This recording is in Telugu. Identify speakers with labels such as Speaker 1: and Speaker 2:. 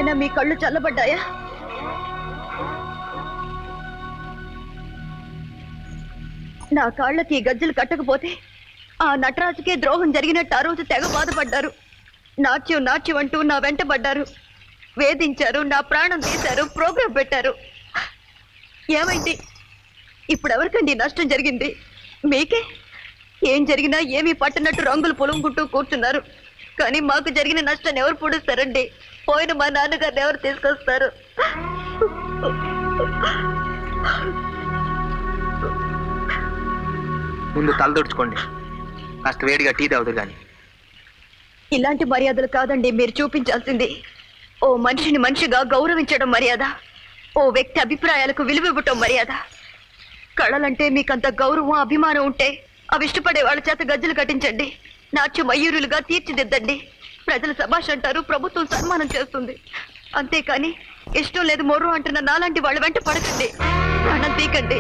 Speaker 1: ఇప్పుడైనా మీ కళ్ళు చల్లబడ్డాయా? నా కాళ్ళకి గజ్జలు కట్టకపోతే ఆ నటరాజుకే ద్రోహం జరిగినట్టు ఆ రోజు తెగ బాధపడ్డారు. నాట్యం నాట్యం అంటూ నా వెంట పడ్డారు, వేధించారు, నా ప్రాణం తీశారు, ప్రోగ్రాం పెట్టారు. ఏమైంది? ఇప్పుడు ఎవరికండి నష్టం జరిగింది? మీకే. ఏం జరిగినా ఏమీ పట్టనట్టు రంగులు పొలుముకుంటూ కూర్చున్నారు. కానీ మాకు జరిగిన నష్టాన్ని ఎవరు పూడుస్తారండి? పోయిన మా నాన్నగారిని ఎవరు తీసుకొస్తారు?
Speaker 2: ముందు తలదొడుచుకోండి, కాస్త వేడిగా టీ తాగుతారు కానీ.
Speaker 1: ఇలాంటి మర్యాదలు కాదండి మీరు చూపించాల్సింది. ఓ మనిషిని మనిషిగా గౌరవించడం మర్యాద, ఓ వ్యక్తి అభిప్రాయాలకు విలువివ్వటం మర్యాద. కళలంటే మీకంత గౌరవం అభిమానం ఉంటే అవి ఇష్టపడే వాళ్ళ చేత గజ్జలు కట్టించండి, నాట్య మయూరులుగా తీర్చిదిద్దండి. ప్రజలు శభాష్ అంటారు, ప్రభుత్వం సన్మానం చేస్తుంది. అంతేకాని ఇష్టం లేదు మొర్రు అంటున్న నాలాంటి వాళ్ళ వెంట పడకండి, ప్రాణం తీకండి.